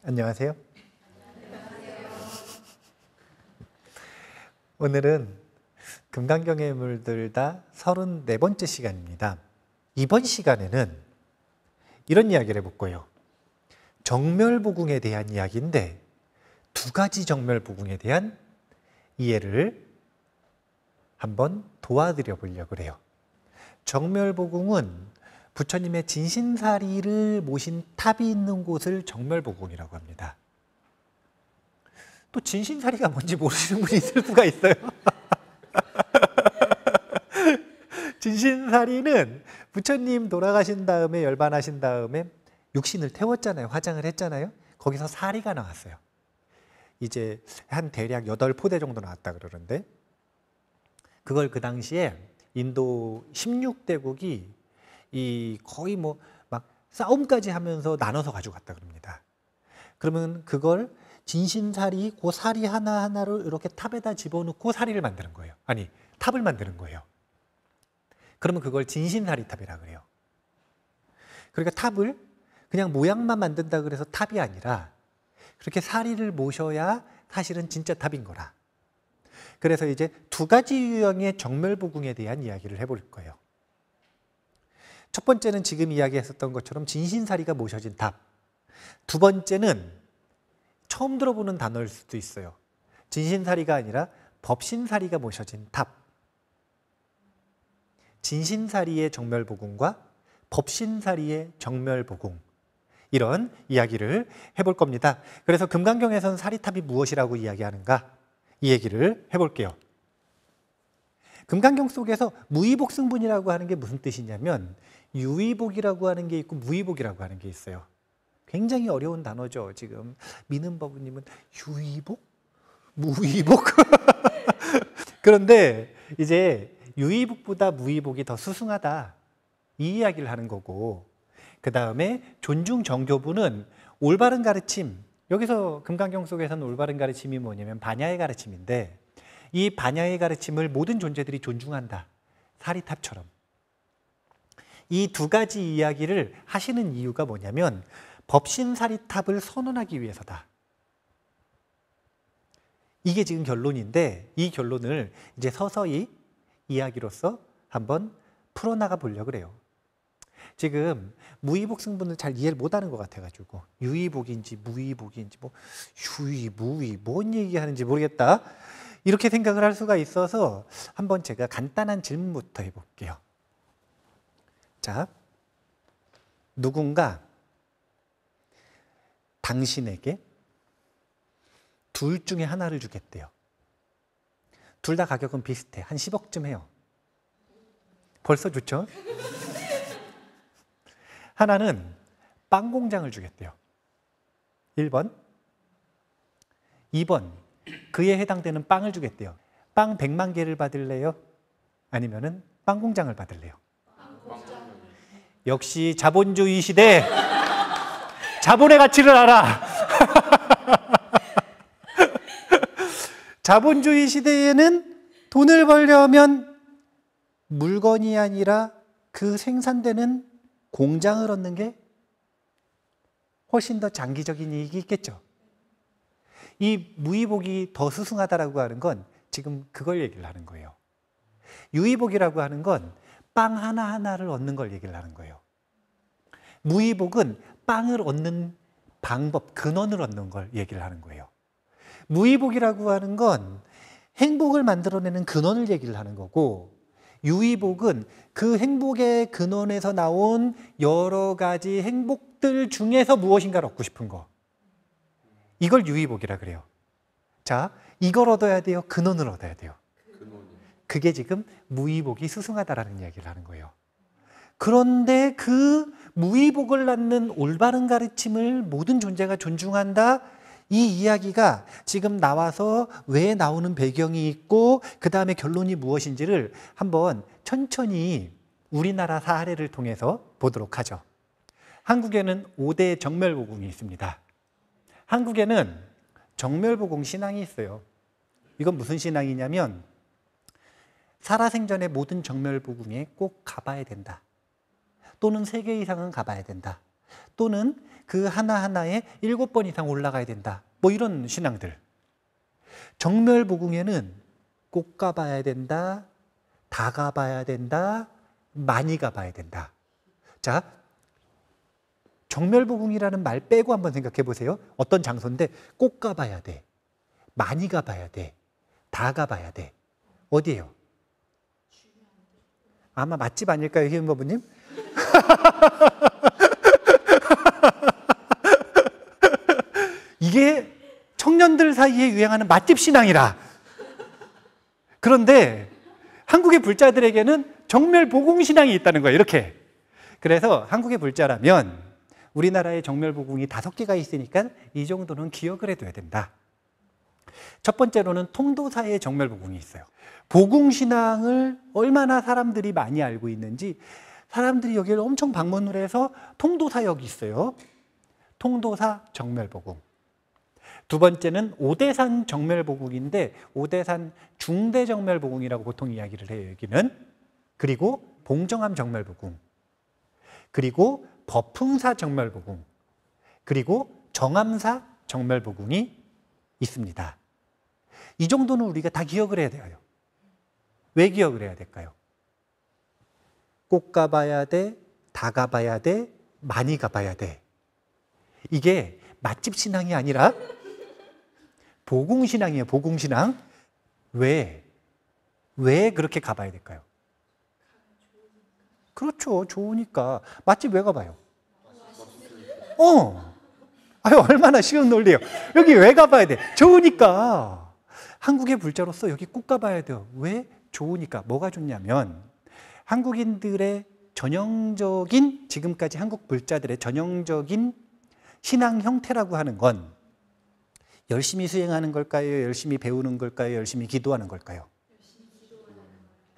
안녕하세요. 오늘은 금강경에 물들다 34번째 시간입니다. 이번 시간에는 이런 이야기를 해볼 거예요. 정멸보궁에 대한 이야기인데 두 가지 정멸보궁에 대한 이해를 한번 도와드려 보려고 해요. 정멸보궁은 부처님의 진신사리를 모신 탑이 있는 곳을 정멸보궁이라고 합니다. 또 진신사리가 뭔지 모르시는 분이 있을 수가 있어요. 진신사리는 부처님 돌아가신 다음에 열반하신 다음에 육신을 태웠잖아요. 화장을 했잖아요. 거기서 사리가 나왔어요. 이제 한 대략 8포대 정도 나왔다 그러는데 그걸 그 당시에 인도 16대국이 거의 막 싸움까지 하면서 나눠서 가져갔다 그럽니다. 그러면 그걸 진신사리, 그 사리 하나하나를 이렇게 탑에다 집어넣고 사리를 만드는 거예요. 아니, 탑을 만드는 거예요. 그러면 그걸 진신사리 탑이라 그래요. 그러니까 탑을 그냥 모양만 만든다 그래서 탑이 아니라 그렇게 사리를 모셔야 사실은 진짜 탑인 거라. 그래서 이제 두 가지 유형의 정멸보궁에 대한 이야기를 해볼 거예요. 첫 번째는 지금 이야기했었던 것처럼 진신사리가 모셔진 탑. 두 번째는 처음 들어보는 단어일 수도 있어요. 진신사리가 아니라 법신사리가 모셔진 탑. 진신사리의 정멸보궁과 법신사리의 정멸보궁. 이런 이야기를 해볼 겁니다. 그래서 금강경에서는 사리탑이 무엇이라고 이야기하는가? 이 얘기를 해볼게요. 금강경 속에서 무의복승분이라고 하는 게 무슨 뜻이냐면 유의복이라고 하는 게 있고 무의복이라고 하는 게 있어요. 굉장히 어려운 단어죠. 지금 민은법우님은 유의복? 무의복? 그런데 이제 유의복보다 무의복이 더 수승하다 이 이야기를 하는 거고, 그 다음에 존중정교부는 올바른 가르침, 여기서 금강경 속에서는 올바른 가르침이 뭐냐면 반야의 가르침인데 이 반야의 가르침을 모든 존재들이 존중한다. 사리탑처럼. 이 두 가지 이야기를 하시는 이유가 뭐냐면 법신사리탑을 선언하기 위해서다. 이게 지금 결론인데 이 결론을 이제 서서히 이야기로서 한번 풀어나가 보려고 그래요. 지금 무의복승분을 잘 이해를 못하는 것 같아가지고 유의복인지 무의복인지 유의, 무의 뭔 얘기하는지 모르겠다 이렇게 생각을 할 수가 있어서 한번 제가 간단한 질문부터 해볼게요. 자, 누군가 당신에게 둘 중에 하나를 주겠대요. 둘 다 가격은 비슷해. 한 10억쯤 해요. 벌써 좋죠? 하나는 빵 공장을 주겠대요. 1번. 2번. 그에 해당되는 빵을 주겠대요. 빵 100만 개를 받을래요? 아니면은 빵 공장을 받을래요? 역시 자본주의 시대. 자본의 가치를 알아. 자본주의 시대에는 돈을 벌려면 물건이 아니라 그 생산되는 공장을 얻는 게 훨씬 더 장기적인 이익이 있겠죠. 이 무의복이 더 수승하다라고 하는 건 지금 그걸 얘기를 하는 거예요. 유의복이라고 하는 건 빵 하나하나를 얻는 걸 얘기를 하는 거예요. 무의복은 빵을 얻는 방법, 근원을 얻는 걸 얘기를 하는 거예요. 무의복이라고 하는 건 행복을 만들어내는 근원을 얘기를 하는 거고, 유의복은 그 행복의 근원에서 나온 여러 가지 행복들 중에서 무엇인가를 얻고 싶은 거. 이걸 유의복이라 그래요. 자, 이걸 얻어야 돼요? 근원을 얻어야 돼요? 그게 지금 무의복이 수승하다라는 이야기를 하는 거예요. 그런데 그 무의복을 낳는 올바른 가르침을 모든 존재가 존중한다. 이 이야기가 지금 나와서 왜 나오는 배경이 있고 그 다음에 결론이 무엇인지를 한번 천천히 우리나라 사례를 통해서 보도록 하죠. 한국에는 5대 정멸보궁이 있습니다. 한국에는 정멸보궁 신앙이 있어요. 이건 무슨 신앙이냐면 살아생전의 모든 정멸보궁에 꼭 가봐야 된다. 또는 3개 이상은 가봐야 된다. 또는 그 하나하나에 7번 이상 올라가야 된다. 뭐 이런 신앙들. 정멸복궁에는 꼭 가봐야 된다, 다 가봐야 된다, 많이 가봐야 된다. 자, 정멸복궁이라는 말 빼고 한번 생각해 보세요. 어떤 장소인데 꼭 가봐야 돼, 많이 가봐야 돼, 다 가봐야 돼. 어디예요? 아마 맛집 아닐까요, 희은버부님? 이게 청년들 사이에 유행하는 맛집 신앙이라. 그런데 한국의 불자들에게는 정멸복궁 신앙이 있다는 거예요. 이렇게. 그래서 한국의 불자라면 우리나라에 정멸복궁이 5개가 있으니까 이 정도는 기억을 해둬야 된다. 첫 번째로는 통도사에 정멸복궁이 있어요. 복궁신앙을 얼마나 사람들이 많이 알고 있는지, 사람들이 여기를 엄청 방문을 해서 통도사역이 있어요. 통도사 정멸복궁. 두 번째는 오대산 정멸복궁인데 오대산 중대정멸복궁이라고 보통 이야기를 해요, 여기는. 그리고 봉정암 정멸복궁, 그리고 법흥사 정멸복궁, 그리고 정암사 정멸복궁이 있습니다. 이 정도는 우리가 다 기억을 해야 돼요. 왜 기억을 해야 될까요? 꼭 가봐야 돼, 다 가봐야 돼, 많이 가봐야 돼. 이게 맛집 신앙이 아니라 복궁신앙이에요. 복궁신앙. 왜 그렇게 가봐야 될까요? 그렇죠. 좋으니까. 맛집 왜 가봐요? 아유, 얼마나 쉬운 논리예요. 여기 왜 가봐야 돼? 좋으니까. 한국의 불자로서 여기 꼭 가봐야 돼요. 왜? 좋으니까. 뭐가 좋냐면 한국인들의 전형적인, 지금까지 한국 불자들의 전형적인 신앙 형태라고 하는 건 열심히 수행하는 걸까요? 열심히 배우는 걸까요? 열심히 기도하는 걸까요?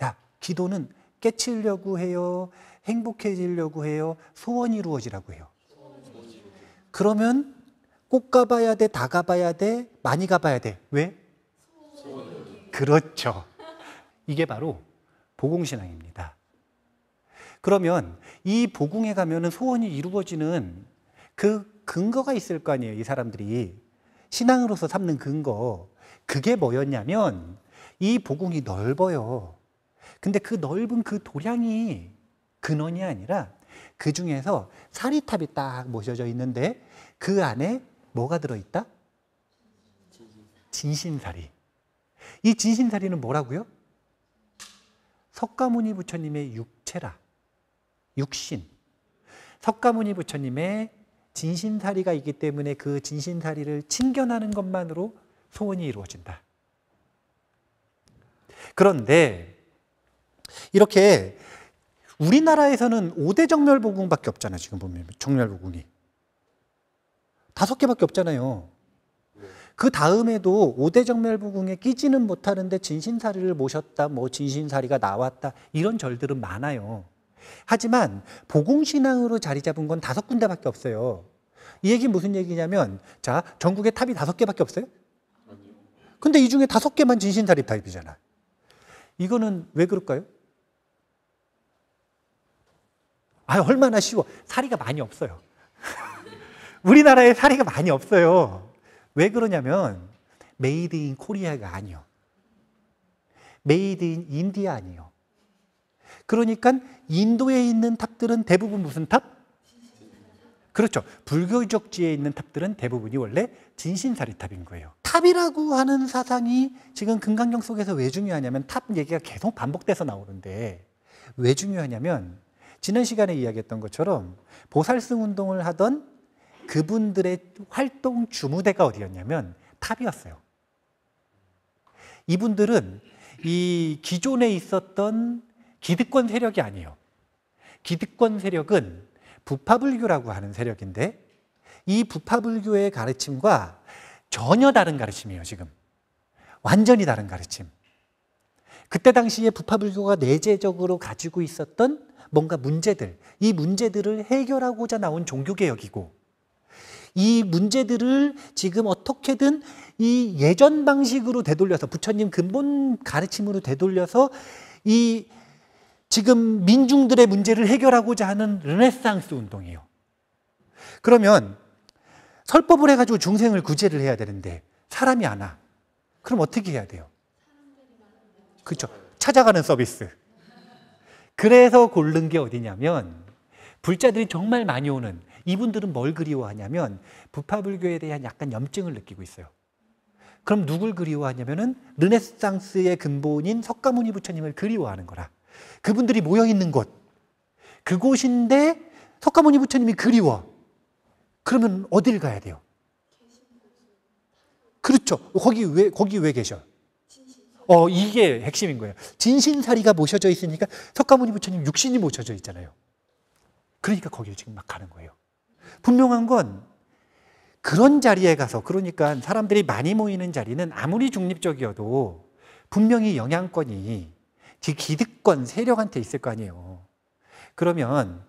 야, 기도는 깨치려고 해요? 행복해지려고 해요? 소원이 이루어지라고 해요? 그러면 꼭 가봐야 돼, 다 가봐야 돼, 많이 가봐야 돼. 왜? 그렇죠. 이게 바로 복궁신앙입니다. 그러면 이 복궁에 가면 소원이 이루어지는 그 근거가 있을 거 아니에요. 이 사람들이 신앙으로서 삼는 근거. 그게 뭐였냐면 이 복궁이 넓어요. 근데 그 넓은 그 도량이 근원이 아니라 그 중에서 사리탑이 딱 모셔져 있는데 그 안에 뭐가 들어있다? 진신사리. 이 진신사리는 뭐라고요? 석가모니 부처님의 육체라. 육신. 석가모니 부처님의 진신사리가 있기 때문에 그 진신사리를 친견하는 것만으로 소원이 이루어진다. 그런데 이렇게 우리나라에서는 5대 정멸복궁밖에 없잖아요. 지금 보면 정멸복궁이 5개밖에 없잖아요. 그 다음에도 5대 정멸복궁에 끼지는 못하는데 진신사리를 모셨다, 뭐 진신사리가 나왔다, 이런 절들은 많아요. 하지만 복궁신앙으로 자리 잡은 건 5군데밖에 없어요. 이 얘기는 무슨 얘기냐면, 자, 전국에 탑이 5개밖에 없어요? 근데 이 중에 5개만 진신사리 탑이잖아. 이거는 왜 그럴까요? 얼마나 쉬워. 사리가 많이 없어요. 우리나라에 사리가 많이 없어요. 왜 그러냐면 메이드 인 코리아가 아니요. 메이드 인 인디아 아니요. 그러니까 인도에 있는 탑들은 대부분 무슨 탑? 그렇죠. 불교적지에 있는 탑들은 대부분이 원래 진신사리 탑인 거예요. 탑이라고 하는 사상이 지금 금강경 속에서 왜 중요하냐면, 탑 얘기가 계속 반복돼서 나오는데 왜 중요하냐면, 지난 시간에 이야기했던 것처럼 보살승 운동을 하던 그분들의 활동 주무대가 어디였냐면 탑이었어요. 이분들은 이 기존에 있었던 기득권 세력이 아니에요. 기득권 세력은 부파불교라고 하는 세력인데, 이 부파불교의 가르침과 전혀 다른 가르침이에요. 지금 완전히 다른 가르침. 그때 당시에 부파불교가 내재적으로 가지고 있었던 뭔가 문제들, 이 문제들을 해결하고자 나온 종교개혁이고, 이 문제들을 지금 어떻게든 이 예전 방식으로 되돌려서, 부처님 근본 가르침으로 되돌려서 이 지금 민중들의 문제를 해결하고자 하는 르네상스 운동이에요. 그러면 설법을 해가지고 중생을 구제를 해야 되는데 사람이 안 와. 그럼 어떻게 해야 돼요? 그렇죠. 찾아가는 서비스. 그래서 고른 게 어디냐면 불자들이 정말 많이 오는 이분들은 뭘 그리워하냐면 부파불교에 대한 약간 염증을 느끼고 있어요. 그럼 누굴 그리워하냐면은 르네상스의 근본인 석가모니 부처님을 그리워하는 거라. 그분들이 모여 있는 곳, 그곳인데 석가모니 부처님이 그리워. 그러면 어딜 가야 돼요? 그렇죠. 거기 왜 계셔? 이게 핵심인 거예요. 진신사리가 모셔져 있으니까 석가모니 부처님 육신이 모셔져 있잖아요. 그러니까 거기에 지금 막 가는 거예요. 분명한 건 그런 자리에 가서, 그러니까 사람들이 많이 모이는 자리는 아무리 중립적이어도 분명히 영향권이 기득권 세력한테 있을 거 아니에요. 그러면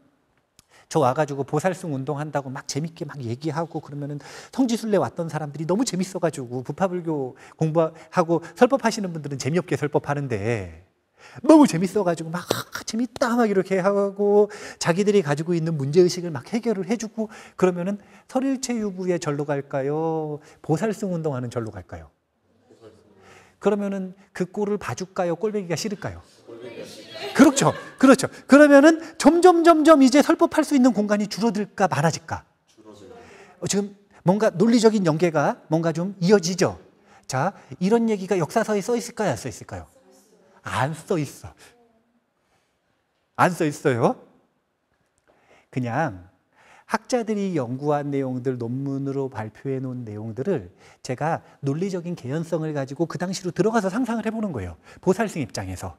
저 와가지고 보살승 운동한다고 막 재밌게 막 얘기하고 그러면은 성지순례 왔던 사람들이 너무 재밌어가지고 부파불교 공부하고 설법하시는 분들은 재미없게 설법하는데 너무 재밌어가지고 막 재밌다 막 이렇게 하고 자기들이 가지고 있는 문제의식을 막 해결을 해주고 그러면은 설일체유부의 절로 갈까요? 보살승 운동하는 절로 갈까요? 그러면은 그 꼴을 봐줄까요? 꼴배기가 싫을까요? 그렇죠. 그렇죠. 그러면은 점점 이제 설법할 수 있는 공간이 줄어들까 많아질까? 지금 뭔가 논리적인 연계가 뭔가 좀 이어지죠. 자, 이런 얘기가 역사서에 써 있을까요? 안 써 있을까요? 안 써 있어. 안 써 있어요. 그냥 학자들이 연구한 내용들, 논문으로 발표해 놓은 내용들을 제가 논리적인 개연성을 가지고 그 당시로 들어가서 상상을 해보는 거예요. 보살승 입장에서.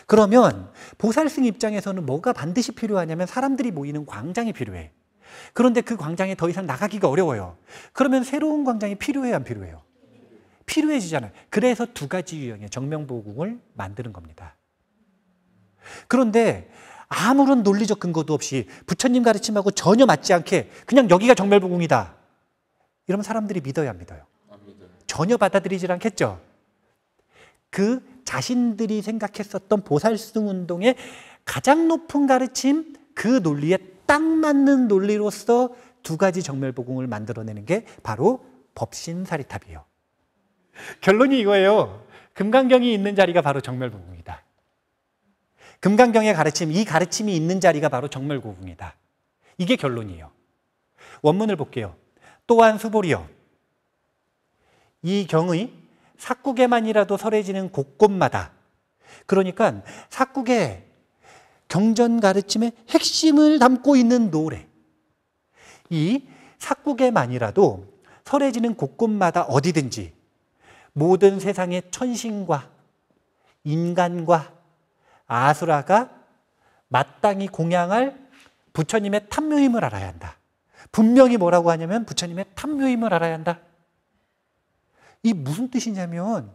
그러면 보살승 입장에서는 뭐가 반드시 필요하냐면 사람들이 모이는 광장이 필요해. 그런데 그 광장에 더 이상 나가기가 어려워요. 그러면 새로운 광장이 필요해요, 안 필요해요? 필요해지잖아요. 그래서 두 가지 유형의 정명보궁을 만드는 겁니다. 그런데 아무런 논리적 근거도 없이 부처님 가르침하고 전혀 맞지 않게 그냥 여기가 정멸보궁이다. 이러면 사람들이 믿어야 안 믿어요? 전혀 받아들이질 않겠죠. 그 자신들이 생각했었던 보살승 운동의 가장 높은 가르침, 그 논리에 딱 맞는 논리로서 두 가지 정멸보궁을 만들어내는 게 바로 법신사리탑이에요. 결론이 이거예요. 금강경이 있는 자리가 바로 정멸보궁이다. 금강경의 가르침, 이 가르침이 있는 자리가 바로 정멸보궁이다. 이게 결론이에요. 원문을 볼게요. 또한 수보리여, 이 경의 삭국에만이라도 설해지는 곳곳마다, 그러니까 삭국의 경전 가르침의 핵심을 담고 있는 노래, 이 삭국에만이라도 설해지는 곳곳마다 어디든지 모든 세상의 천신과 인간과 아수라가 마땅히 공양할 부처님의 탐묘임을 알아야 한다. 분명히 뭐라고 하냐면 부처님의 탐묘임을 알아야 한다. 이 무슨 뜻이냐면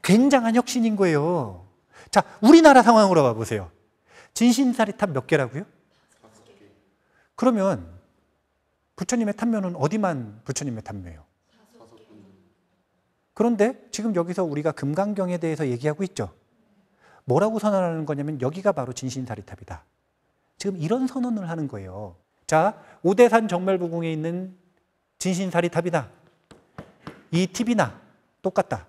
굉장한 혁신인 거예요. 자, 우리나라 상황으로 봐보세요. 진신사리탑 몇 개라고요? 5개. 그러면 부처님의 탐묘는 어디만 부처님의 탐묘예요? 5개. 그런데 지금 여기서 우리가 금강경에 대해서 얘기하고 있죠. 뭐라고 선언하는 거냐면 여기가 바로 진신사리탑이다. 지금 이런 선언을 하는 거예요. 자, 오대산 정멸보궁에 있는 진신사리탑이다. 이 팁이나 똑같다.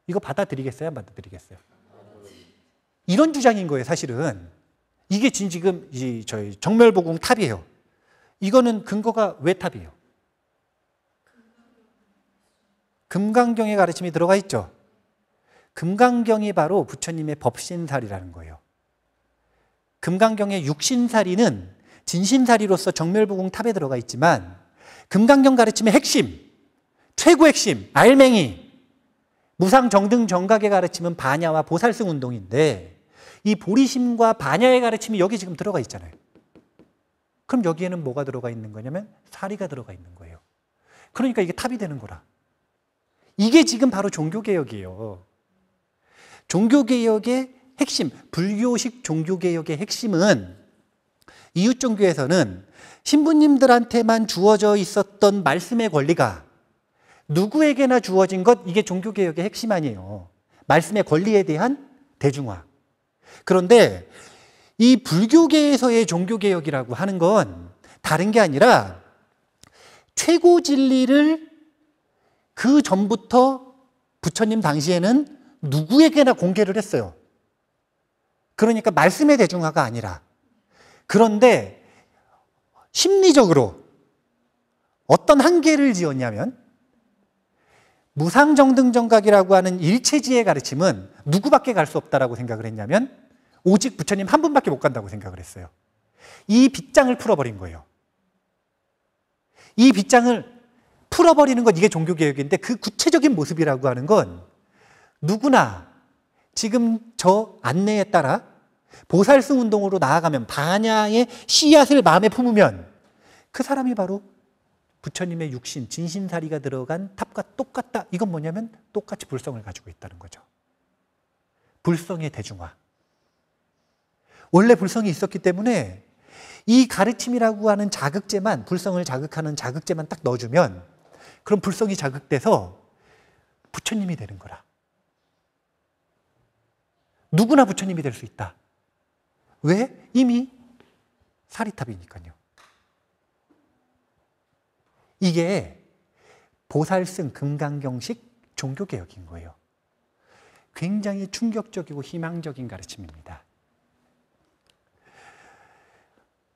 이거 받아들이겠어요? 안 받아들이겠어요? 이런 주장인 거예요, 사실은. 이게 지금 저희 정멸보궁 탑이에요. 이거는 근거가 왜 탑이에요? 금강경의 가르침이 들어가 있죠. 금강경이 바로 부처님의 법신사리라는 거예요. 금강경의 육신사리는 진신사리로서 정멸보궁 탑에 들어가 있지만 금강경 가르침의 핵심, 최고 핵심, 알맹이, 무상정등 정각의 가르침은 반야와 보살승 운동인데 이 보리심과 반야의 가르침이 여기 지금 들어가 있잖아요. 그럼 여기에는 뭐가 들어가 있는 거냐면 사리가 들어가 있는 거예요. 그러니까 이게 탑이 되는 거라. 이게 지금 바로 종교개혁이에요. 종교개혁의 핵심, 불교식 종교개혁의 핵심은 이웃종교에서는 신부님들한테만 주어져 있었던 말씀의 권리가 누구에게나 주어진 것, 이게 종교개혁의 핵심 아니에요. 말씀의 권리에 대한 대중화. 그런데 이 불교계에서의 종교개혁이라고 하는 건 다른 게 아니라 최고 진리를 그 전부터 부처님 당시에는 누구에게나 공개를 했어요. 그러니까 말씀의 대중화가 아니라. 그런데 심리적으로 어떤 한계를 지었냐면 무상정등정각이라고 하는 일체지의 가르침은 누구밖에 갈 수 없다라고 생각을 했냐면 오직 부처님 한 분밖에 못 간다고 생각을 했어요. 이 빗장을 풀어버린 거예요. 이 빗장을 풀어버리는 건 이게 종교개혁인데 그 구체적인 모습이라고 하는 건 누구나 지금 저 안내에 따라 보살승 운동으로 나아가면 반야의 씨앗을 마음에 품으면 그 사람이 바로 부처님의 육신, 진신사리가 들어간 탑과 똑같다. 이건 뭐냐면 똑같이 불성을 가지고 있다는 거죠. 불성의 대중화. 원래 불성이 있었기 때문에 이 가르침이라고 하는 자극제만, 불성을 자극하는 자극제만 딱 넣어주면 그럼 불성이 자극돼서 부처님이 되는 거라. 누구나 부처님이 될 수 있다. 왜? 이미 사리탑이니까요. 이게 보살승 금강경식 종교개혁인 거예요. 굉장히 충격적이고 희망적인 가르침입니다.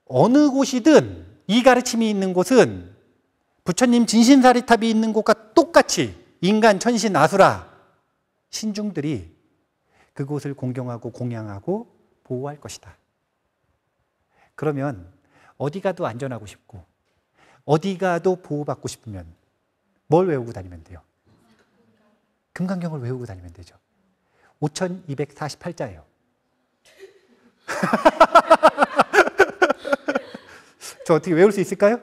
어느 곳이든 이 가르침이 있는 곳은 부처님 진신사리탑이 있는 곳과 똑같이 인간, 천신, 아수라, 신중들이 그곳을 공경하고 공양하고 보호할 것이다. 그러면 어디 가도 안전하고 싶고 어디 가도 보호받고 싶으면 뭘 외우고 다니면 돼요? 금강경을 외우고 다니면 되죠. 5248자예요. 저 어떻게 외울 수 있을까요?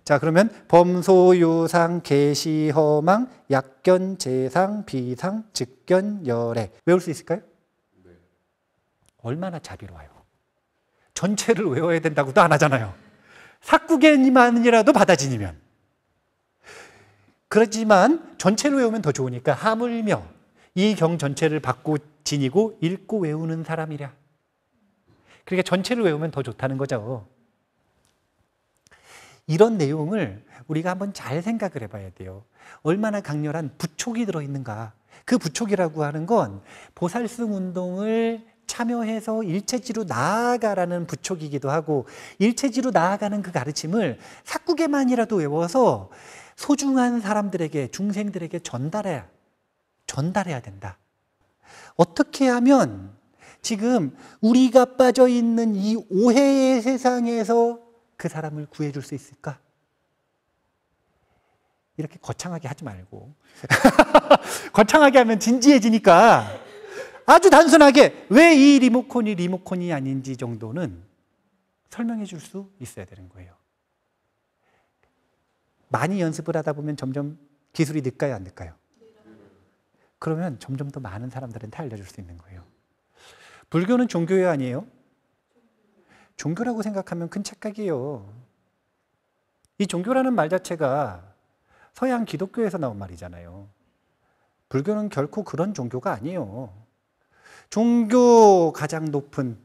자, 그러면 범소, 유상, 계시, 허망, 약견, 재상, 비상, 즉견, 열애. 외울 수 있을까요? 네. 얼마나 자비로워요. 전체를 외워야 된다고도 안 하잖아요. 삭구견이만이라도 받아지니면. 그렇지만 전체를 외우면 더 좋으니까 하물며 이 경 전체를 받고 지니고 읽고 외우는 사람이랴. 그러니까 전체를 외우면 더 좋다는 거죠. 이런 내용을 우리가 한번 잘 생각을 해봐야 돼요. 얼마나 강렬한 부촉이 들어있는가. 그 부촉이라고 하는 건 보살승 운동을 참여해서 일체지로 나아가라는 부촉이기도 하고 일체지로 나아가는 그 가르침을 삭구개만이라도 외워서 소중한 사람들에게, 중생들에게 전달해야 된다. 어떻게 하면 지금 우리가 빠져 있는 이 오해의 세상에서 그 사람을 구해줄 수 있을까? 이렇게 거창하게 하지 말고 거창하게 하면 진지해지니까 아주 단순하게 왜 이 리모컨이 아닌지 정도는 설명해 줄 수 있어야 되는 거예요. 많이 연습을 하다 보면 점점 기술이 늘까요, 안 늘까요? 그러면 점점 더 많은 사람들한테 알려줄 수 있는 거예요. 불교는 종교예요, 아니에요? 종교라고 생각하면 큰 착각이에요. 이 종교라는 말 자체가 서양 기독교에서 나온 말이잖아요. 불교는 결코 그런 종교가 아니에요. 종교 가장 높은,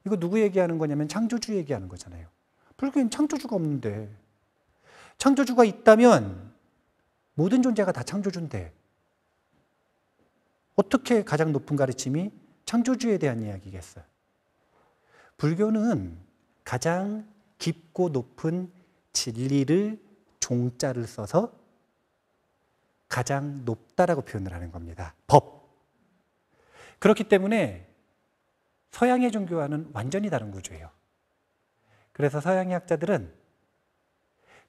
이거 누구 얘기하는 거냐면 창조주 얘기하는 거잖아요. 불교엔 창조주가 없는데, 창조주가 있다면 모든 존재가 다 창조주인데 어떻게 가장 높은 가르침이 창조주에 대한 이야기겠어요? 불교는 가장 깊고 높은 진리를 종자를 써서 가장 높다라고 표현을 하는 겁니다. 법. 그렇기 때문에 서양의 종교와는 완전히 다른 구조예요. 그래서 서양의 학자들은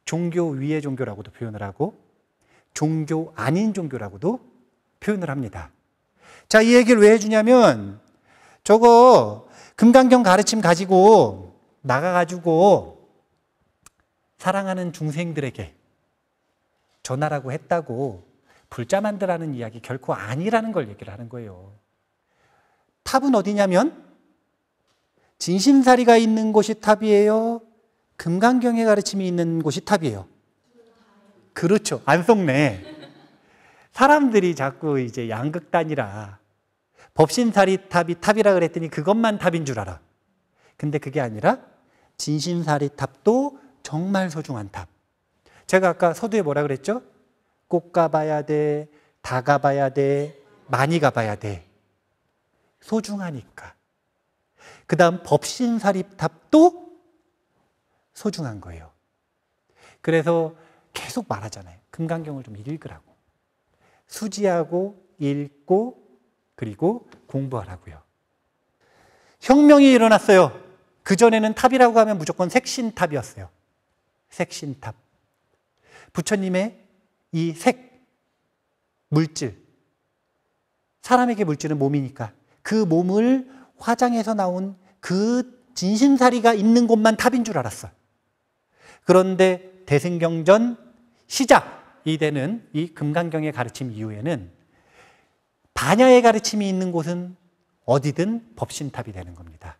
종교 위의 종교라고도 표현을 하고 종교 아닌 종교라고도 표현을 합니다. 자, 이 얘기를 왜 해주냐면 저거 금강경 가르침 가지고 나가가지고 사랑하는 중생들에게 전하라고 했다고 불자 만들라는 이야기 결코 아니라는 걸 얘기를 하는 거예요. 탑은 어디냐면 진신사리가 있는 곳이 탑이에요? 금강경의 가르침이 있는 곳이 탑이에요? 그렇죠. 안 속네. 사람들이 자꾸 이제 양극단이라 법신사리 탑이 탑이라 그랬더니 그것만 탑인 줄 알아. 근데 그게 아니라 진신사리 탑도 정말 소중한 탑. 제가 아까 서두에 뭐라 그랬죠? 꼭 가봐야 돼, 다 가봐야 돼, 많이 가봐야 돼. 소중하니까. 그 다음 법신사립탑도 소중한 거예요. 그래서 계속 말하잖아요. 금강경을 좀 읽으라고. 수지하고 읽고 그리고 공부하라고요. 혁명이 일어났어요. 그전에는 탑이라고 하면 무조건 색신탑이었어요. 색신탑. 부처님의 이 색, 물질. 사람에게 물질은 몸이니까 그 몸을 화장해서 나온 그 진심사리가 있는 곳만 탑인 줄 알았어요. 그런데 대승경전 시작이 되는 이 금강경의 가르침 이후에는 반야의 가르침이 있는 곳은 어디든 법신탑이 되는 겁니다.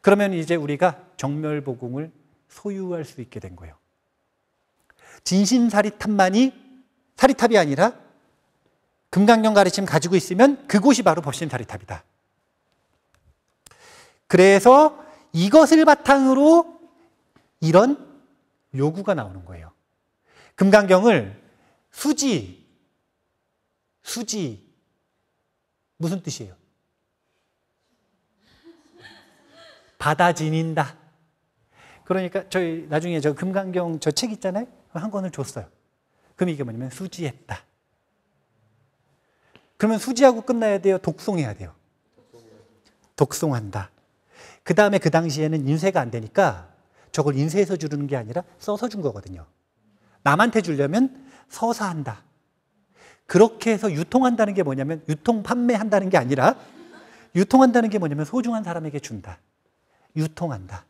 그러면 이제 우리가 정멸보궁을 소유할 수 있게 된 거예요. 진심사리탑만이 사리탑이 아니라 금강경 가르침 가지고 있으면 그곳이 바로 법신사리탑이다. 그래서 이것을 바탕으로 이런 요구가 나오는 거예요. 금강경을 수지 무슨 뜻이에요? 받아 지닌다. 그러니까 저희 나중에 저 금강경 저 책 있잖아요. 한 권을 줬어요. 그럼 이게 뭐냐면 수지했다. 그러면 수지하고 끝나야 돼요? 독송해야 돼요? 독송한다. 그 다음에 그 당시에는 인쇄가 안 되니까 저걸 인쇄해서 주는 게 아니라 써서 준 거거든요. 남한테 주려면 서사한다. 그렇게 해서 유통한다는 게 뭐냐면 유통 판매한다는 게 아니라 유통한다는 게 뭐냐면 소중한 사람에게 준다. 유통한다.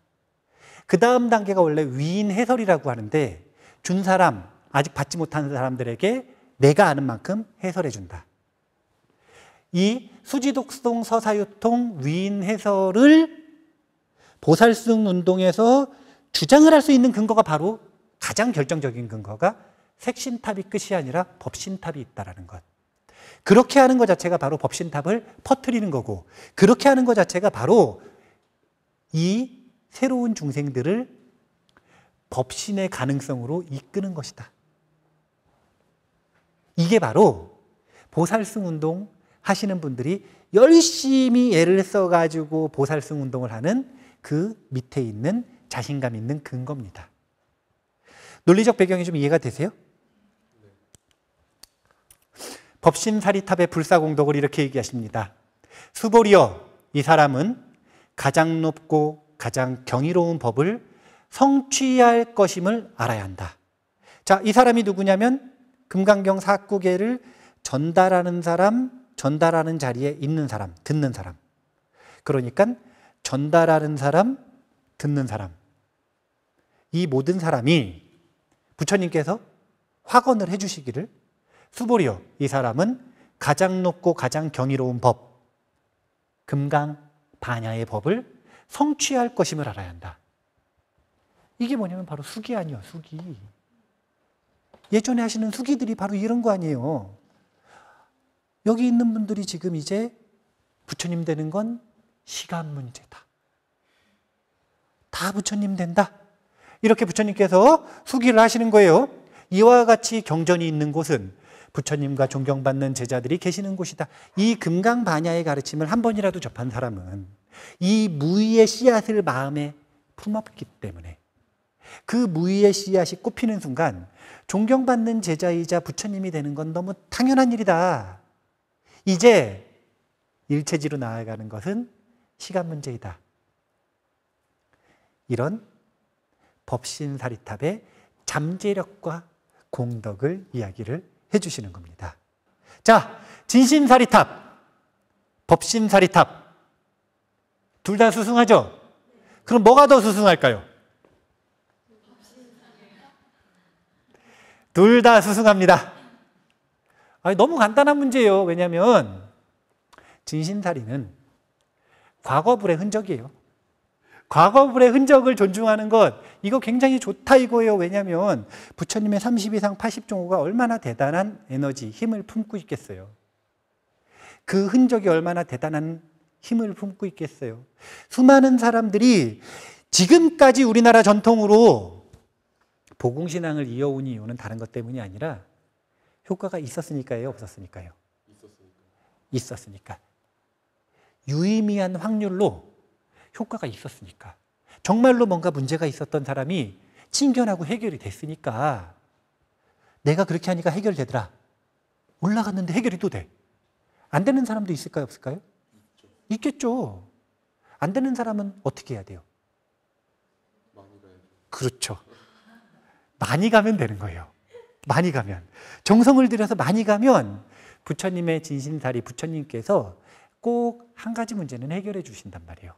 그 다음 단계가 원래 위인 해설이라고 하는데 준 사람, 아직 받지 못한 사람들에게 내가 아는 만큼 해설해 준다. 이 수지독송 서사유통 위인 해설을 보살승 운동에서 주장을 할 수 있는 근거가 바로 가장 결정적인 근거가 색신탑이 끝이 아니라 법신탑이 있다는 것. 그렇게 하는 것 자체가 바로 법신탑을 퍼뜨리는 거고 그렇게 하는 것 자체가 바로 이 새로운 중생들을 법신의 가능성으로 이끄는 것이다. 이게 바로 보살승 운동 하시는 분들이 열심히 애를 써가지고 보살승 운동을 하는 그 밑에 있는 자신감 있는 근거입니다. 논리적 배경이 좀 이해가 되세요? 법신사리탑의 불사공덕을 이렇게 얘기하십니다. 수보리여, 이 사람은 가장 높고 가장 경이로운 법을 성취할 것임을 알아야 한다. 자, 이 사람이 누구냐면 금강경 사구계를 전달하는 사람, 전달하는 자리에 있는 사람, 듣는 사람. 그러니까 전달하는 사람, 듣는 사람. 이 모든 사람이 부처님께서 확언을 해주시기를 수보리여, 이 사람은 가장 높고 가장 경이로운 법, 금강 반야의 법을 성취할 것임을 알아야 한다. 이게 뭐냐면 바로 수기 아니에요, 수기. 예전에 하시는 수기들이 바로 이런 거 아니에요. 여기 있는 분들이 지금 이제 부처님 되는 건 시간 문제다. 다 부처님 된다. 이렇게 부처님께서 수기를 하시는 거예요. 이와 같이 경전이 있는 곳은 부처님과 존경받는 제자들이 계시는 곳이다. 이 금강반야의 가르침을 한 번이라도 접한 사람은 이 무의의 씨앗을 마음에 품었기 때문에 그 무의의 씨앗이 꽃피는 순간 존경받는 제자이자 부처님이 되는 건 너무 당연한 일이다. 이제 일체지로 나아가는 것은 시간 문제이다. 이런 법신사리탑의 잠재력과 공덕을 이야기를 해주시는 겁니다. 자, 진심사리탑, 법신사리탑 둘 다 수승하죠? 그럼 뭐가 더 수승할까요? 둘 다 수승합니다. 아니, 너무 간단한 문제예요. 왜냐하면 진심사리는 과거불의 흔적이에요. 과거불의 흔적을 존중하는 것, 이거 굉장히 좋다 이거예요. 왜냐하면 부처님의 32상 80종호가 얼마나 대단한 에너지, 힘을 품고 있겠어요. 그 흔적이 얼마나 대단한 힘을 품고 있겠어요. 수많은 사람들이 지금까지 우리나라 전통으로 보공신앙을 이어온 이유는 다른 것 때문이 아니라 효과가 있었으니까요, 없었으니까요? 있었으니까. 유의미한 확률로 효과가 있었으니까. 정말로 뭔가 문제가 있었던 사람이 친견하고 해결이 됐으니까 내가 그렇게 하니까 해결되더라. 올라갔는데 해결이 또 돼. 안 되는 사람도 있을까요, 없을까요? 있겠죠. 안 되는 사람은 어떻게 해야 돼요? 그렇죠. 많이 가면 되는 거예요. 많이 가면. 정성을 들여서 많이 가면 부처님의 진신사리, 부처님께서 꼭 한 가지 문제는 해결해 주신단 말이에요.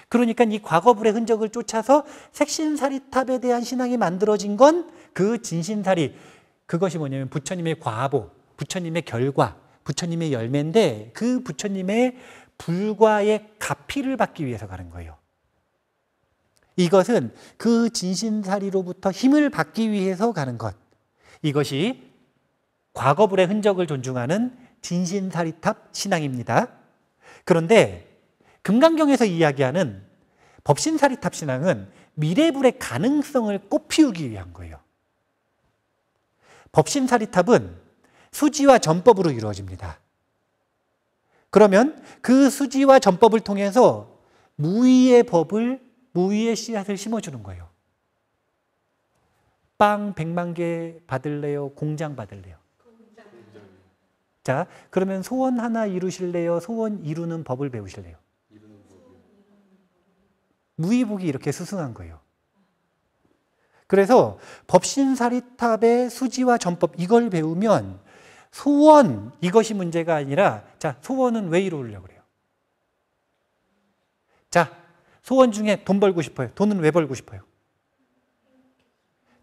그러니까 이 과거불의 흔적을 쫓아서 색신사리탑에 대한 신앙이 만들어진 건 그 진신사리, 그것이 뭐냐면 부처님의 과보, 부처님의 결과, 부처님의 열매인데 그 부처님의 불과의 가피를 받기 위해서 가는 거예요. 이것은 그 진신사리로부터 힘을 받기 위해서 가는 것. 이것이 과거불의 흔적을 존중하는 진신사리탑 신앙입니다. 그런데 금강경에서 이야기하는 법신사리탑 신앙은 미래불의 가능성을 꽃피우기 위한 거예요. 법신사리탑은 수지와 전법으로 이루어집니다. 그러면 그 수지와 전법을 통해서 무의의 법을, 무의의 씨앗을 심어주는 거예요. 빵 100만 개 받을래요? 공장 받을래요? 자, 그러면 소원 하나 이루실래요? 소원 이루는 법을 배우실래요? 무의복이 이렇게 수승한 거예요. 그래서 법신사리탑의 수지와 전법, 이걸 배우면 소원, 이것이 문제가 아니라, 자, 소원은 왜 이루려고 그래요? 자, 소원 중에 돈 벌고 싶어요. 돈은 왜 벌고 싶어요?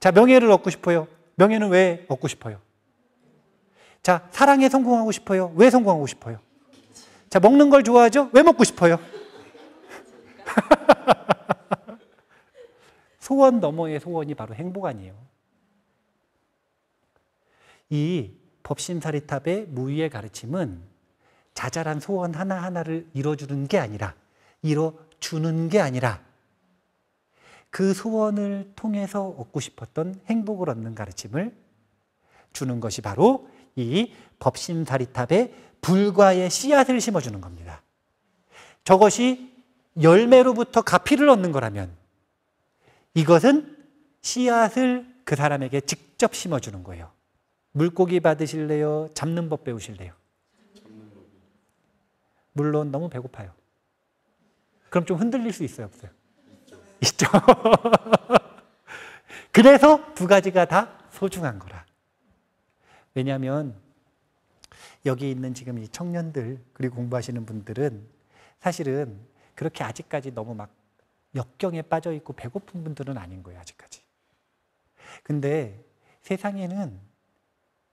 자, 명예를 얻고 싶어요. 명예는 왜 얻고 싶어요? 자, 사랑에 성공하고 싶어요. 왜 성공하고 싶어요? 자, 먹는 걸 좋아하죠? 왜 먹고 싶어요? 소원 너머의 소원이 바로 행복 아니에요. 이 법신사리탑의 무의의 가르침은 자잘한 소원 하나하나를 이뤄주는 게 아니라, 이뤄주는 게 아니라 그 소원을 통해서 얻고 싶었던 행복을 얻는 가르침을 주는 것이 바로 이 법신사리탑의 불과의 씨앗을 심어주는 겁니다. 저것이 열매로부터 가피를 얻는 거라면 이것은 씨앗을 그 사람에게 직접 심어주는 거예요. 물고기 받으실래요? 잡는 법 배우실래요? 물론 너무 배고파요. 그럼 좀 흔들릴 수 있어요, 없어요? 있죠. 그래서 두 가지가 다 소중한 거라. 왜냐하면 여기 있는 지금 이 청년들 그리고 공부하시는 분들은 사실은 그렇게 아직까지 너무 막 역경에 빠져 있고 배고픈 분들은 아닌 거예요, 아직까지. 근데 세상에는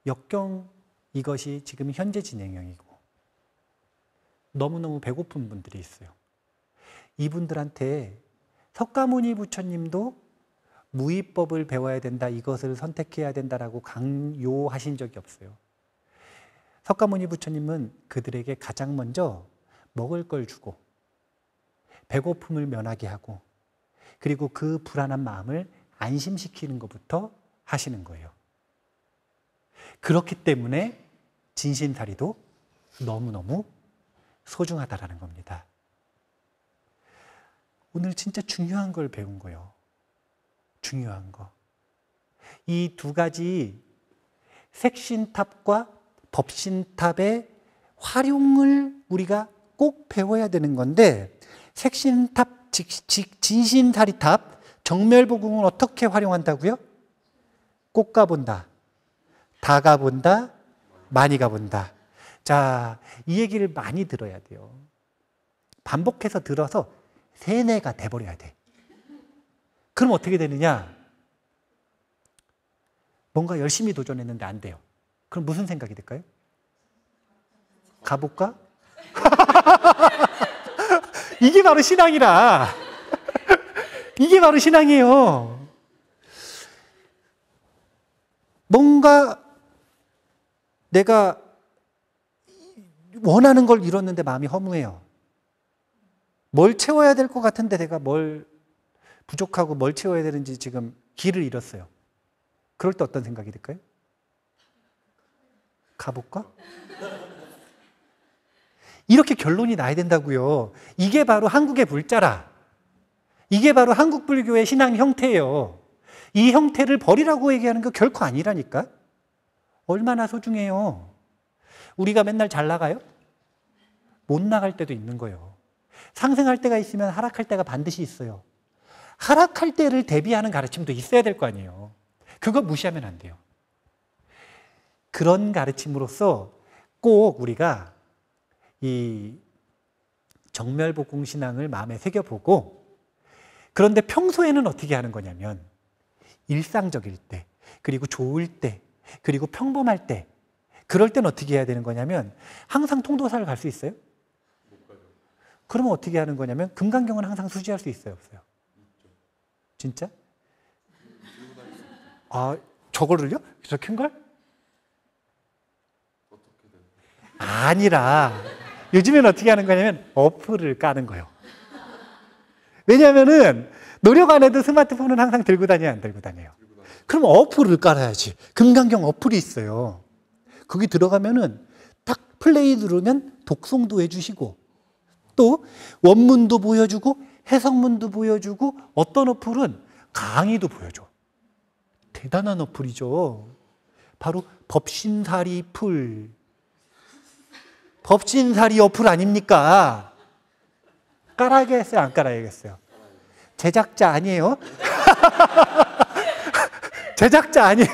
역경, 이것이 지금 현재 진행형이고 너무너무 배고픈 분들이 있어요. 이분들한테 석가모니 부처님도 무의법을 배워야 된다, 이것을 선택해야 된다라고 강요하신 적이 없어요. 석가모니 부처님은 그들에게 가장 먼저 먹을 걸 주고 배고픔을 면하게 하고 그리고 그 불안한 마음을 안심시키는 것부터 하시는 거예요. 그렇기 때문에 진신사리도 너무너무 소중하다라는 겁니다. 오늘 진짜 중요한 걸 배운 거예요. 중요한 거. 이 두 가지 색신탑과 법신탑의 활용을 우리가 꼭 배워야 되는 건데, 색신탑, 진신사리탑, 정멸보궁을 어떻게 활용한다고요? 꼭 가본다, 다 가본다, 많이 가본다. 자, 이 얘기를 많이 들어야 돼요. 반복해서 들어서 세뇌가 돼버려야 돼. 그럼 어떻게 되느냐? 뭔가 열심히 도전했는데 안 돼요. 그럼 무슨 생각이 들까요? 가볼까? 이게 바로 신앙이라. 이게 바로 신앙이에요. 뭔가 내가 원하는 걸 이뤘는데 마음이 허무해요. 뭘 채워야 될 것 같은데 내가 뭘 부족하고 뭘 채워야 되는지 지금 길을 잃었어요. 그럴 때 어떤 생각이 들까요? 가볼까? 이렇게 결론이 나야 된다고요. 이게 바로 한국의 불자라. 이게 바로 한국 불교의 신앙 형태예요. 이 형태를 버리라고 얘기하는 거 결코 아니라니까. 얼마나 소중해요. 우리가 맨날 잘 나가요? 못 나갈 때도 있는 거예요. 상승할 때가 있으면 하락할 때가 반드시 있어요. 하락할 때를 대비하는 가르침도 있어야 될 거 아니에요. 그거 무시하면 안 돼요. 그런 가르침으로써 꼭 우리가 이 정멸복궁신앙을 마음에 새겨보고, 그런데 평소에는 어떻게 하는 거냐면 일상적일 때, 그리고 좋을 때, 그리고 평범할 때, 그럴 땐 어떻게 해야 되는 거냐면 항상 통도사를 갈 수 있어요? 그러면 어떻게 하는 거냐면 금강경은 항상 수지할 수 있어요, 없어요? 진짜? 아, 저거를요? 저 큰 걸? 아니라 요즘엔 어떻게 하는 거냐면 어플을 까는 거예요. 왜냐하면은 노력 안 해도 스마트폰은 항상 들고 다녀요, 안 들고 다녀요? 그럼 어플을 깔아야지. 금강경 어플이 있어요. 거기 들어가면은 딱 플레이 누르면 독송도 해주시고, 또 원문도 보여주고 해석문도 보여주고, 어떤 어플은 강의도 보여줘. 대단한 어플이죠. 바로 법신사리 풀. 법신사리 어플 아닙니까? 깔아야겠어요, 안 깔아야겠어요? 제작자 아니에요? 제작자 아니에요.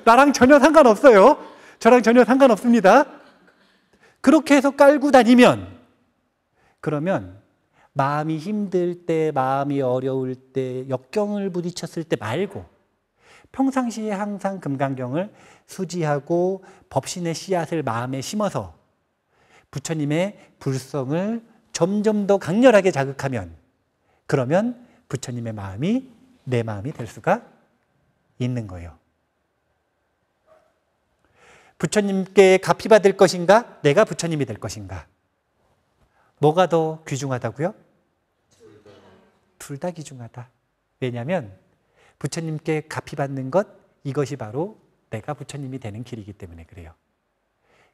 나랑 전혀 상관없어요. 저랑 전혀 상관없습니다. 그렇게 해서 깔고 다니면, 그러면 마음이 힘들 때, 마음이 어려울 때, 역경을 부딪혔을 때 말고 평상시에 항상 금강경을 수지하고 법신의 씨앗을 마음에 심어서 부처님의 불성을 점점 더 강렬하게 자극하면, 그러면 부처님의 마음이 내 마음이 될 수가 있는 거예요. 부처님께 갚이 받을 것인가? 내가 부처님이 될 것인가? 뭐가 더 귀중하다고요? 둘 다 귀중하다. 왜냐하면 부처님께 갚이 받는 것, 이것이 바로 내가 부처님이 되는 길이기 때문에 그래요.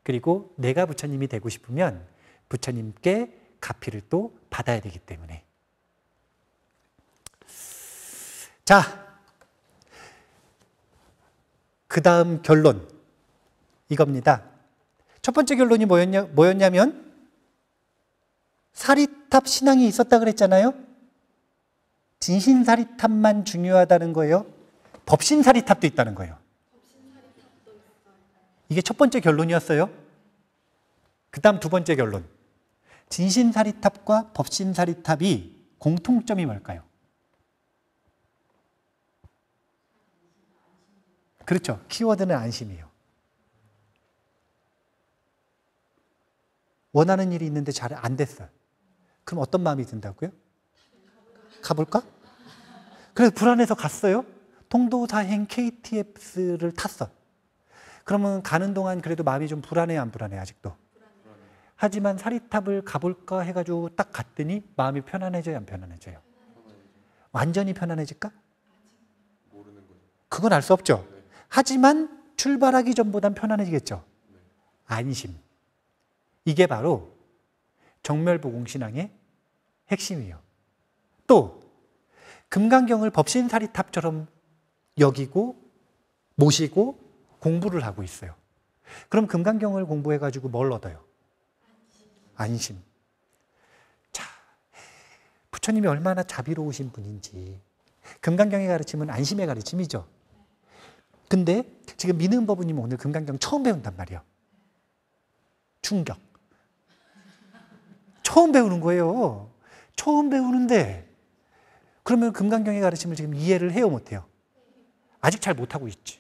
그리고 내가 부처님이 되고 싶으면 부처님께 갚이를 또 받아야 되기 때문에. 자, 그 다음 결론 이겁니다. 첫 번째 결론이 뭐였냐면 사리탑 신앙이 있었다 그랬잖아요. 진신사리탑만 중요하다는 거예요. 법신사리탑도 있다는 거예요. 이게 첫 번째 결론이었어요. 그 다음 두 번째 결론. 진신사리탑과 법신사리탑이 공통점이 뭘까요? 그렇죠. 키워드는 안심이에요. 원하는 일이 있는데 잘 안 됐어요. 그럼 어떤 마음이 든다고요? 가볼까? 그래서 불안해서 갔어요. 통도사행 KTX를 탔어. 그러면 가는 동안 그래도 마음이 좀 불안해요, 안 불안해요, 아직도? 하지만 사리탑을 가볼까 해가지고 딱 갔더니 마음이 편안해져요, 안 편안해져요? 완전히 편안해질까? 그건 알 수 없죠. 하지만 출발하기 전보단 편안해지겠죠. 안심. 이게 바로 정멸보공신앙의 핵심이에요. 또 금강경을 법신사리탑처럼 여기고 모시고 공부를 하고 있어요. 그럼 금강경을 공부해가지고 뭘 얻어요? 안심. 자, 부처님이 얼마나 자비로우신 분인지. 금강경의 가르침은 안심의 가르침이죠. 근데 지금 민은법우님 오늘 금강경 처음 배운단 말이에요. 충격. 처음 배우는 거예요. 처음 배우는데 그러면 금강경의 가르침을 지금 이해를 해요, 못해요? 아직 잘 못하고 있지.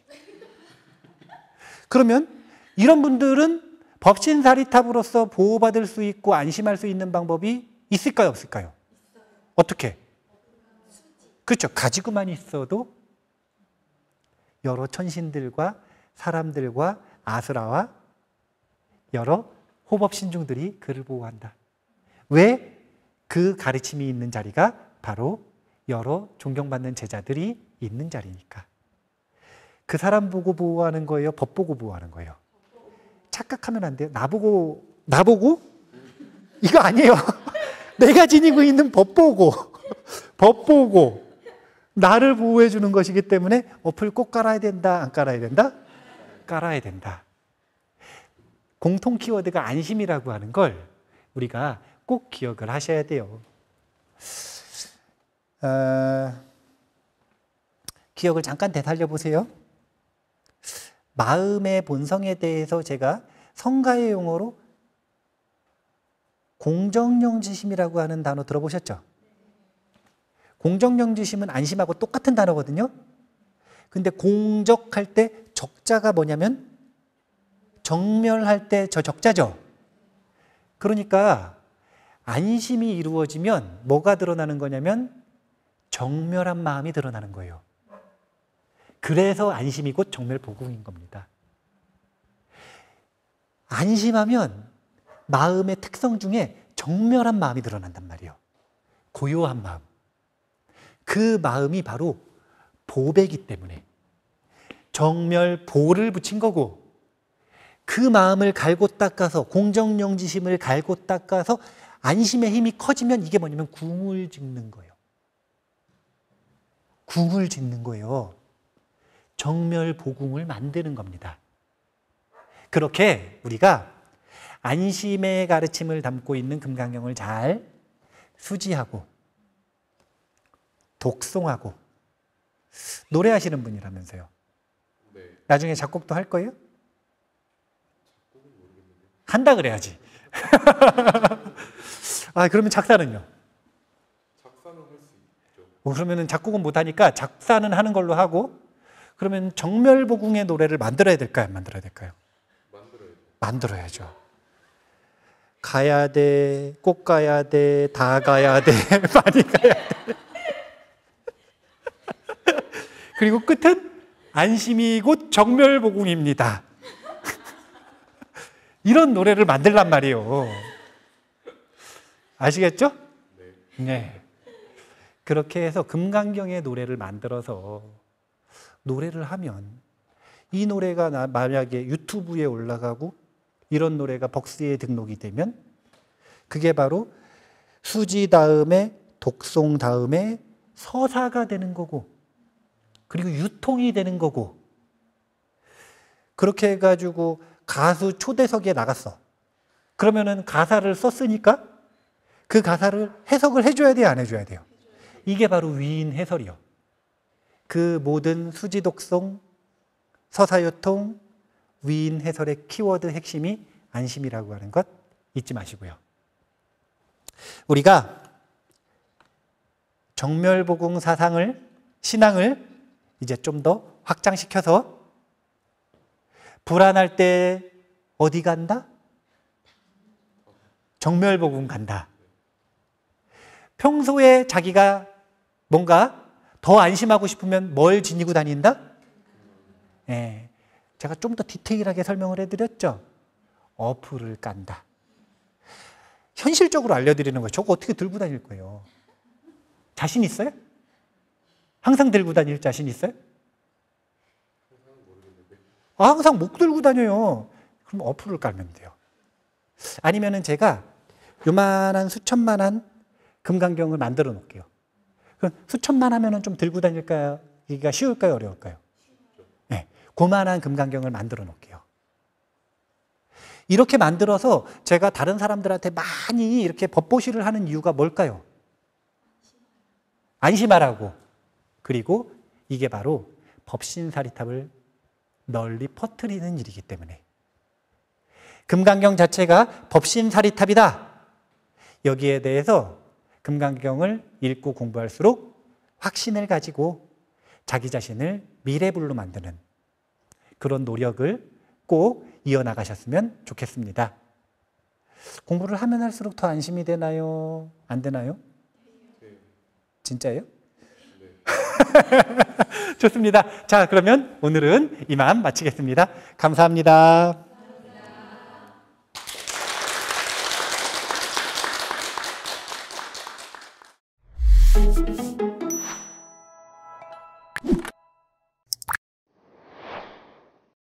그러면 이런 분들은 법신사리탑으로서 보호받을 수 있고 안심할 수 있는 방법이 있을까요, 없을까요? 어떻게? 그렇죠. 가지고만 있어도 여러 천신들과 사람들과 아수라와 여러 호법신중들이 그를 보호한다. 왜? 그 가르침이 있는 자리가 바로 여러 존경받는 제자들이 있는 자리니까. 그 사람 보고 보호하는 거예요? 법 보고 보호하는 거예요? 착각하면 안 돼요. 나보고 이거 아니에요. 내가 지니고 있는 법 보고 나를 보호해 주는 것이기 때문에 어플 꼭 깔아야 된다, 안 깔아야 된다? 깔아야 된다. 공통 키워드가 안심이라고 하는 걸 우리가 꼭 기억을 하셔야 돼요. 기억을 잠깐 되살려 보세요. 마음의 본성에 대해서 제가 성가의 용어로 공정영지심이라고 하는 단어 들어보셨죠? 공정영지심은 안심하고 똑같은 단어거든요. 근데 공적할 때 적자가 뭐냐면 정멸할 때 저 적자죠. 그러니까 안심이 이루어지면 뭐가 드러나는 거냐면 정멸한 마음이 드러나는 거예요. 그래서 안심이 곧 정멸보궁인 겁니다. 안심하면 마음의 특성 중에 정멸한 마음이 드러난단 말이에요. 고요한 마음. 그 마음이 바로 보배이기 때문에 정멸보를 붙인 거고, 그 마음을 갈고 닦아서 공정영지심을 갈고 닦아서 안심의 힘이 커지면 이게 뭐냐면 궁을 짓는 거예요. 궁을 짓는 거예요. 정멸보궁을 만드는 겁니다. 그렇게 우리가 안심의 가르침을 담고 있는 금강경을 잘 수지하고 독송하고 노래하시는 분이라면서요. 네. 나중에 작곡도 할 거예요? 한다 그래야지. 아, 그러면 작사는요? 작사는 할 수 있죠. 그러면 작곡은 못하니까 작사는 하는 걸로 하고, 그러면 정멸보궁의 노래를 만들어야 될까요? 안 만들어야 될까요? 만들어야죠. 가야 돼, 꼭 가야 돼, 다 가야 돼, 많이 가야 돼. 그리고 끝은 안심이 곧 정멸보궁입니다. 이런 노래를 만들란 말이에요. 아시겠죠? 네. 그렇게 해서 금강경의 노래를 만들어서 노래를 하면 이 노래가 만약에 유튜브에 올라가고 이런 노래가 벅스에 등록이 되면 그게 바로 수지 다음에 독송 다음에 서사가 되는 거고, 그리고 유통이 되는 거고, 그렇게 해가지고 가수 초대석에 나갔어. 그러면은 가사를 썼으니까 그 가사를 해석을 해줘야 돼요, 안 해줘야 돼요? 이게 바로 위인 해설이요. 그 모든 수지 독송, 서사유통, 위인 해설의 키워드 핵심이 안심이라고 하는 것 잊지 마시고요. 우리가 정멸보궁 사상을, 신앙을 이제 좀 더 확장시켜서 불안할 때 어디 간다? 정멸보궁 간다. 평소에 자기가 뭔가 더 안심하고 싶으면 뭘 지니고 다닌다? 예, 제가 좀 더 디테일하게 설명을 해드렸죠. 어플을 깐다. 현실적으로 알려드리는 거예요. 저거 어떻게 들고 다닐 거예요? 자신 있어요? 항상 들고 다닐 자신 있어요? 아, 항상 못 들고 다녀요. 그럼 어플을 깔면 돼요. 아니면은 제가 요만한 수천만한 금강경을 만들어 놓을게요. 그럼 수천만 하면은 좀 들고 다닐까요? 이게 쉬울까요? 어려울까요? 네, 그만한 금강경을 만들어 놓을게요. 이렇게 만들어서 제가 다른 사람들한테 많이 이렇게 법보시를 하는 이유가 뭘까요? 안심하라고. 그리고 이게 바로 법신사리탑을 널리 퍼뜨리는 일이기 때문에. 금강경 자체가 법신사리탑이다. 여기에 대해서 금강경을 읽고 공부할수록 확신을 가지고 자기 자신을 미래불로 만드는 그런 노력을 꼭 이어나가셨으면 좋겠습니다. 공부를 하면 할수록 더 안심이 되나요? 안 되나요? 진짜예요? 좋습니다. 자, 그러면 오늘은 이만 마치겠습니다. 감사합니다.